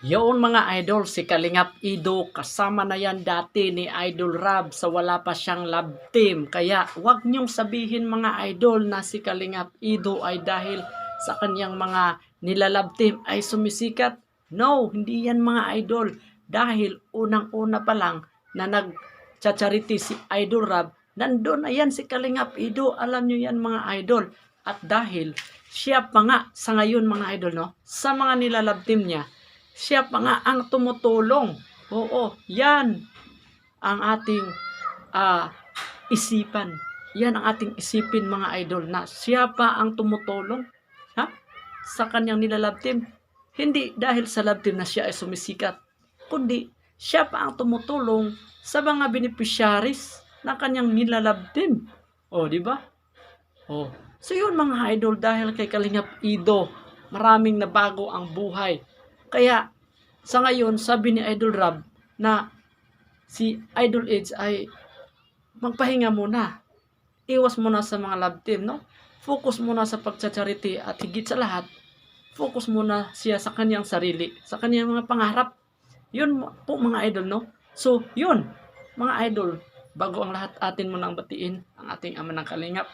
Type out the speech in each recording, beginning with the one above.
Yoon mga idol, si Kalingap Ido, kasama na yan dati ni Idol Rab sa wala pa siyang love team. Kaya wag niyong sabihin mga idol na si Kalingap Ido ay dahil sa kanyang mga nilalove team ay sumisikat. No, hindi yan mga idol. Dahil unang-una pa lang na nag-charity si Idol Rab, nandun na yan si Kalingap Ido. Alam niyo yan mga idol. At dahil siya pa nga sa ngayon mga idol, no, sa mga nilalove team niya, siya pa nga ang tumutulong. Oo, yan ang ating ah, isipan. Yan ang ating isipin mga idol na siya pa ang tumutulong ha? Sa kanyang nilalove team. Hindi dahil sa love team na siya ay sumisikat, kundi siya pa ang tumutulong sa mga beneficiaries ng kanyang nilalove team. O, di ba? Oh. So yun mga idol, dahil kay Kalingap Ido, maraming nabago ang buhay. Kaya sa ngayon, sabi ni Idol Rab na si Idol Edge ay magpahinga muna. Iwas muna sa mga love team, no? Focus muna sa pagcha-charity at higit sa lahat, focus muna siya sa kanyang sarili, sa kanyang mga pangarap. Yun po mga idol, no? So, yun, mga idol, bago ang lahat atin munang batiin ang ating ama ng Kalingap,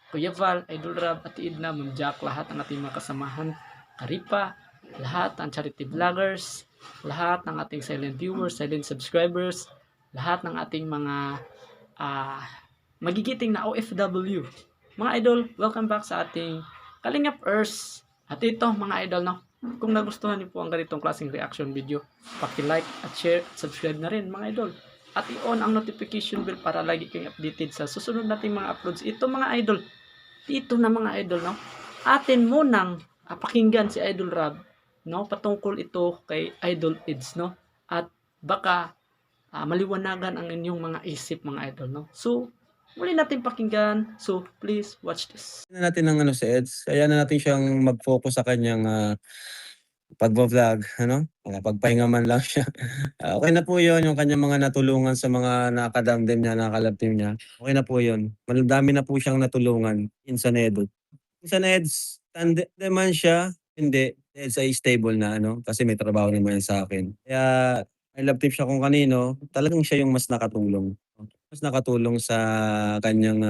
Kuya Val, Idol Rab, Ate Edna, Ma'am Jack, lahat ng ating mga kasamahan, Karipa, lahat ng charity vloggers, lahat ng ating silent viewers, silent subscribers, lahat ng ating mga uh, magigiting na OFW. Mga idol, welcome back sa ating Kalingap Earth. At ito mga idol, no, kung nagustuhan niyo po ang ganitong klaseng reaction video, paki-like at share at subscribe na rin mga idol. At i-on ang notification bell para lagi kayong updated sa susunod nating mga uploads. Ito mga idol, dito na mga idol, no, atin munang pakinggan si Idol Rab, no, patungkol ito kay Idol Edge, no, at baka maliwanagan ang inyong mga isip mga idol, no. So muli natin pakinggan, so please watch this. Natin ng si Eds, kaya na natin siyang mag-focus sa kanyang pagbo-vlog, ano? Pagpahinga man lang siya. Okay na po 'yon, yung kanyang mga natulungan sa mga nakakadamdam niya, nakakalab team niya. Okay na po 'yon. Madami na po siyang natulungan in Edo. Minsan Eds, tandem man siya, hindi. Eds ay stable na, ano? Kasi may trabaho naman yan sa akin. Kaya I love team siya kung kanino, talagang siya yung mas nakatulong. Mas nakatulong sa kanyang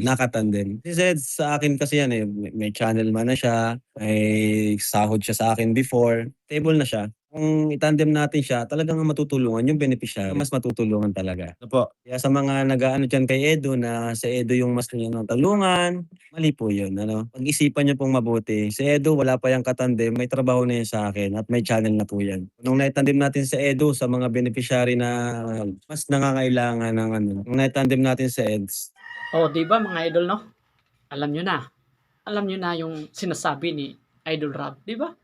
nakatandem. Si Zed sa akin kasi yan may channel man na siya, may sahod siya sa akin before, stable na siya. Kung itandem natin siya, talagang matutulungan yung beneficiary, mas matutulungan talaga. Opo. Kaya sa mga nag-aano diyan kay Edo na si Edo yung mas tulungan, mali po yun. Ano? Pag-isipan niyo pong mabuti. Si Edo wala pa yang katandem, may trabaho na yan sa akin at may channel na po yan. Nung naitandem natin si Edo sa mga beneficiary na mas nangangailangan ng nung naitandem natin sa EDS. Oh, di ba mga idol, no? Alam nyo na. Alam nyo na yung sinasabi ni Idol Rab, di ba?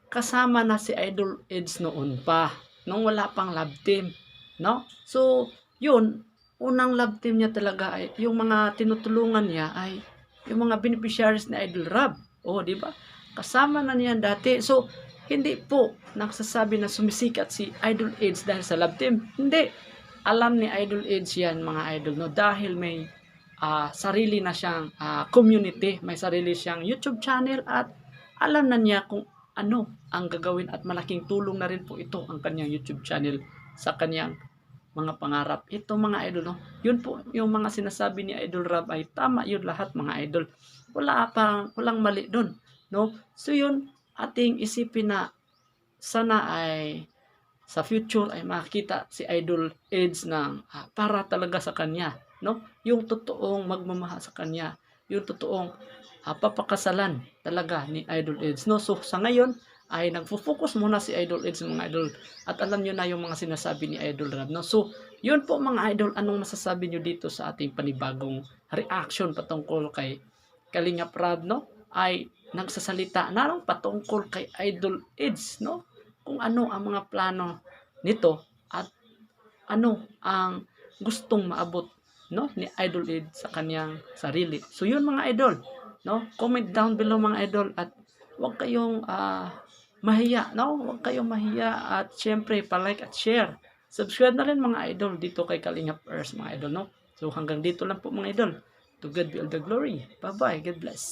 Kasama na si Idol Edge noon pa, nung wala pang love team, no? So, yun, unang love team niya talaga ay yung mga tinutulungan niya ay yung mga beneficiaries ni Idol Rab. Oh, di ba? Kasama na niyan dati. So, hindi po nagsasabi na sumisikat si Idol Edge dahil sa love team. Hindi. Alam ni Idol Edge yan mga idol, no, dahil may sarili na siyang community, may sarili siyang YouTube channel at alam na niya kung ano ang gagawin at malaking tulong na rin po ito ang kanyang YouTube channel sa kanyang mga pangarap. Ito mga idol, no, yun po yung mga sinasabi ni Idol Rab ay tama yun lahat mga idol. Walang mali doon, no? So yun, ating isipin na sana ay sa future ay makita si Idol Edge na para talaga sa kanya, no? Yung totoong magmamahal sa kanya, yung totoong papakasalan talaga ni Idol Edge, no? So sa ngayon ay nagfo-focus muna si Idol Edge mga idol at alam niyo na yung mga sinasabi ni Idol Rab, no? So yun po mga idol, anong masasabi niyo dito sa ating panibagong reaction patungkol kay Kalingap Rab, no? Ay nagsasalita na lang patungkol kay Idol Edge, no? Kung ano ang mga plano nito at ano ang gustong maabot, no, ni Idol Ed sa kanyang sarili. So yun mga idol, no, comment down below mga idol at huwag kayong mahiya, no, huwag kayong mahiya at syempre pa-like at share. Subscribe na rin mga idol dito kay Kalingap Earth mga idol, no. So hanggang dito lang po mga idol. To God be all the glory. Bye bye. God bless.